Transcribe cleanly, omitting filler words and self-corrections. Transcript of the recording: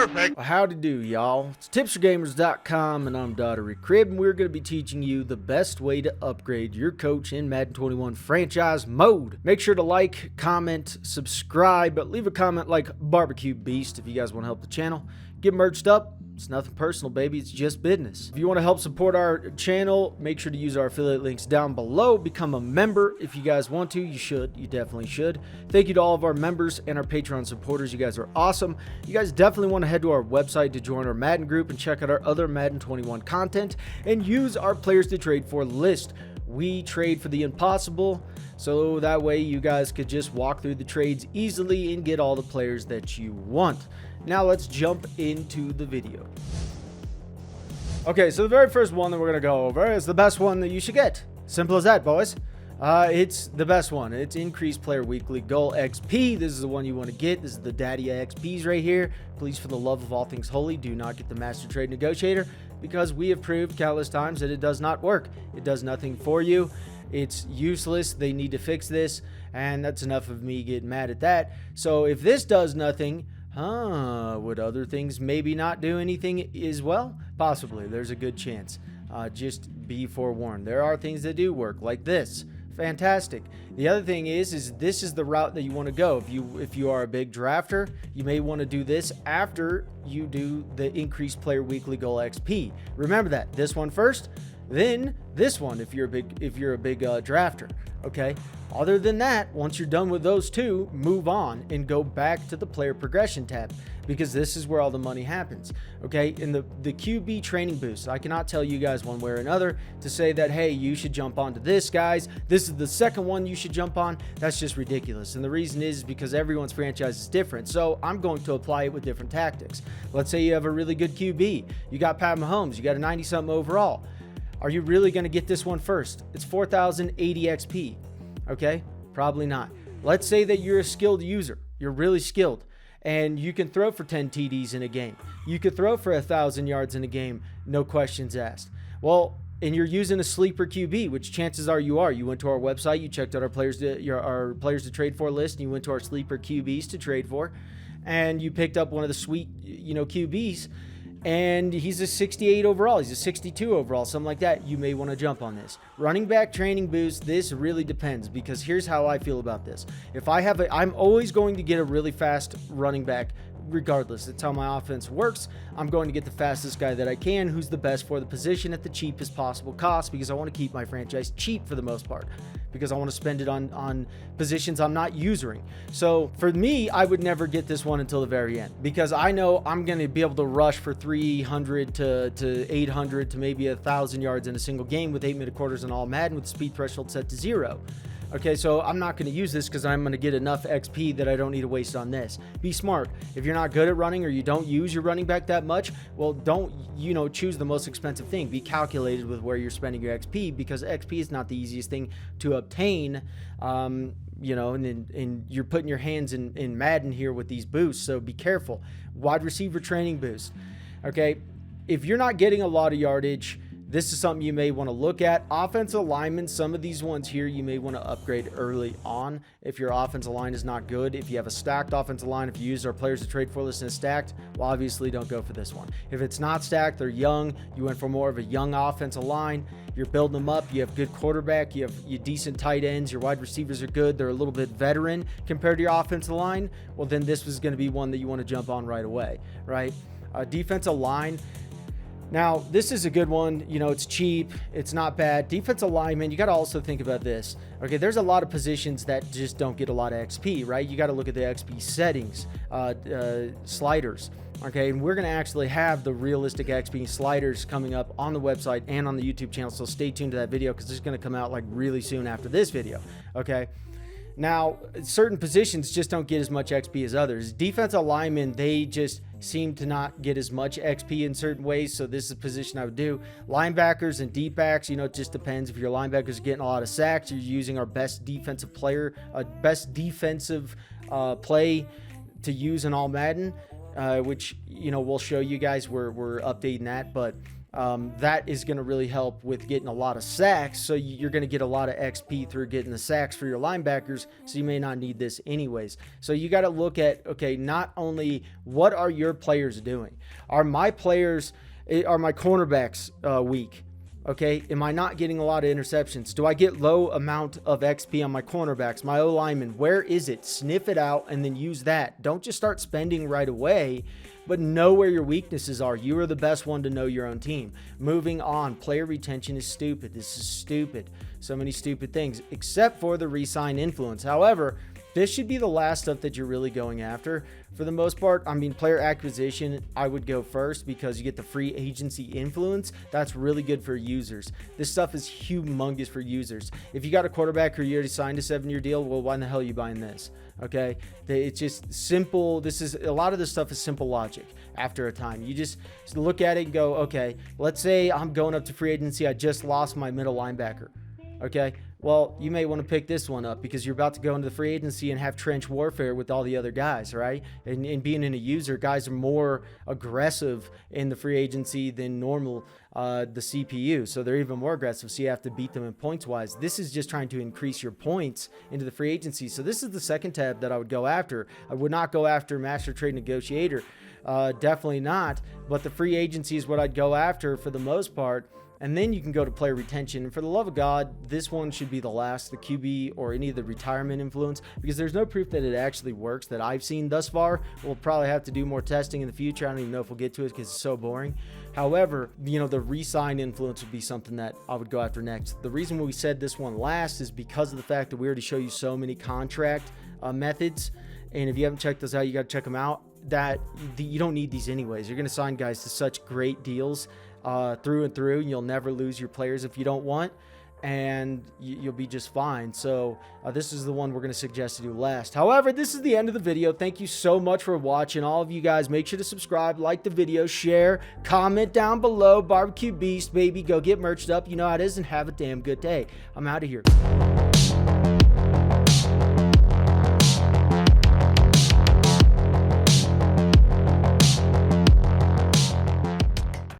Perfect. Howdy do, y'all. It's tipsforgamers.com and I'm Daughtery Crib, and we're going to be teaching you the best way to upgrade your coach in Madden 21 franchise mode. Make sure to like, comment, subscribe, but leave a comment like Barbecue Beast if you guys want to help the channel. Get merched up. It's nothing personal, baby. It's just business. If you want to help support our channel, make sure to use our affiliate links down below. Become a member if you guys want to. You should. You definitely should. Thank you to all of our members and our Patreon supporters. You guys are awesome. You guys definitely want to head to our website to join our Madden group and check out our other Madden 21 content and use our players to trade for list. We trade for the impossible, so that way you guys could just walk through the trades easily and get all the players that you want. Now let's jump into the video. Okay, so the very first one that we're going to go over is the best one that you should get. Simple as that, boys. It's the best one. It's increased player weekly goal XP. This is the one you want to get. This is the daddy XPs right here. Please, for the love of all things holy, do not get the Master Trade Negotiator, because we have proved countless times that it does not work. It does nothing for you. It's useless. They need to fix this, and that's enough of me getting mad at that. So if this does nothing, would other things maybe not do anything as well? Possibly. There's a good chance. Just be forewarned. There are things that do work, like this. Fantastic. The other thing is this is the route that you want to go. If you are a big drafter, you may want to do this after you do the increased player weekly goal XP. Remember that. This one first, then this one if you're a big drafter. Okay. Other than that, once you're done with those two, move on and go back to the player progression tab, because this is where all the money happens. Okay, in the QB training boost, I cannot tell you guys one way or another to say that, hey, you should jump onto this, guys. This is the second one you should jump on. That's just ridiculous. And the reason is because everyone's franchise is different. So I'm going to apply it with different tactics. Let's say you have a really good QB. You got Pat Mahomes. You got a 90-something overall. Are you really going to get this one first? It's 4,080 XP. Okay, probably not. Let's say that you're a skilled user. You're really skilled, and you can throw for 10 TDs in a game. You could throw for 1,000 yards in a game, no questions asked. Well, and you're using a sleeper QB, which chances are you are. You went to our website, you checked out our players to trade for list, and you went to our sleeper QBs to trade for, and you picked up one of the sweet, QBs. And he's a 68 overall. He's a 62 overall, something like that. You may want to jump on this. Running back training boost, this really depends, because here's how I feel about this. If I have I'm always going to get a really fast running back regardless. That's how my offense works. I'm going to get the fastest guy that I can, who's the best for the position at the cheapest possible cost, because I want to keep my franchise cheap for the most part, because I want to spend it on positions I'm not using. So for me, I would never get this one until the very end, because I know I'm going to be able to rush for 300 to 800 to maybe 1,000 yards in a single game with 8-minute quarters and all Madden with the speed threshold set to 0. Okay, so I'm not going to use this because I'm going to get enough XP that I don't need to waste on this. Be smart. If you're not good at running, or you don't use your running back that much, well, don't, choose the most expensive thing. Be calculated with where you're spending your XP, because XP is not the easiest thing to obtain. And you're putting your hands in Madden here with these boosts, so be careful. Wide receiver training boost. Okay, if you're not getting a lot of yardage, this is something you may want to look at. Offensive linemen, some of these ones here you may want to upgrade early on if your offensive line is not good. If you have a stacked offensive line, if you use our players to trade for list and it's stacked, well, obviously don't go for this one. If it's not stacked, they're young, you went for more of a young offensive line, you're building them up, you have good quarterback, you have your decent tight ends, your wide receivers are good, they're a little bit veteran compared to your offensive line, well, then this was going to be one that you want to jump on right away, right? Defensive line. Now, this is a good one. It's cheap. It's not bad. Defensive lineman, you got to also think about this. Okay, there's a lot of positions that just don't get a lot of XP, right? You got to look at the XP settings, sliders. Okay, and we're going to actually have the realistic XP sliders coming up on the website and on the YouTube channel, so stay tuned to that video, because it's going to come out like really soon after this video. Okay. Now, certain positions just don't get as much XP as others. Defensive linemen, they just seem to not get as much XP in certain ways, so this is a position I would do. Linebackers and deep backs, it just depends. If your linebackers are getting a lot of sacks, you're using our best defensive play to use in all Madden, which, we'll show you guys. We're updating that, but That is going to really help with getting a lot of sacks. So you're going to get a lot of XP through getting the sacks for your linebackers. So you may not need this anyways. So you got to look at, okay, not only what are your players doing? Are my cornerbacks weak? Okay, am I not getting a lot of interceptions? Do I get low amount of XP on my cornerbacks, my O-linemen? Where is it? Sniff it out and then use that. Don't just start spending right away, but know where your weaknesses are. You are the best one to know your own team. Moving on, player retention is stupid. This is stupid. So many stupid things, except for the re-sign influence. However, this should be the last stuff that you're really going after. For the most part, I mean, player acquisition, I would go first because you get the free agency influence. That's really good for users. This stuff is humongous for users. If you got a quarterback who you already signed a 7-year deal, well, why in the hell are you buying this? Okay, it's just simple. A lot of this stuff is simple logic. After a time, you just look at it and go, okay, let's say I'm going up to free agency. I just lost my middle linebacker. Okay, well, you may want to pick this one up because you're about to go into the free agency and have trench warfare with all the other guys, right? And being in a user, guys are more aggressive in the free agency than normal, the CPU. So they're even more aggressive, so you have to beat them in points-wise. This is just trying to increase your points into the free agency. So this is the second tab that I would go after. I would not go after Master Trade Negotiator. Definitely not. But the free agency is what I'd go after for the most part. And then you can go to player retention. And for the love of God, this one should be the last, the QB or any of the retirement influence, because there's no proof that it actually works that I've seen thus far. We'll probably have to do more testing in the future. I don't even know if we'll get to it because it's so boring. However, the re-sign influence would be something that I would go after next. The reason we said this one last is because of the fact that we already show you so many contract methods. And if you haven't checked those out, you got to check them out. You don't need these anyways. You're going to sign guys to such great deals through and through, and you'll never lose your players if you don't want, and you'll be just fine. So this is the one we're going to suggest to do last. However, this is the end of the video. Thank you so much for watching. All of you guys, make sure to subscribe, like the video, share, comment down below. Barbecue Beast, baby, go get merched up. You know how it is, and have a damn good day. I'm out of here.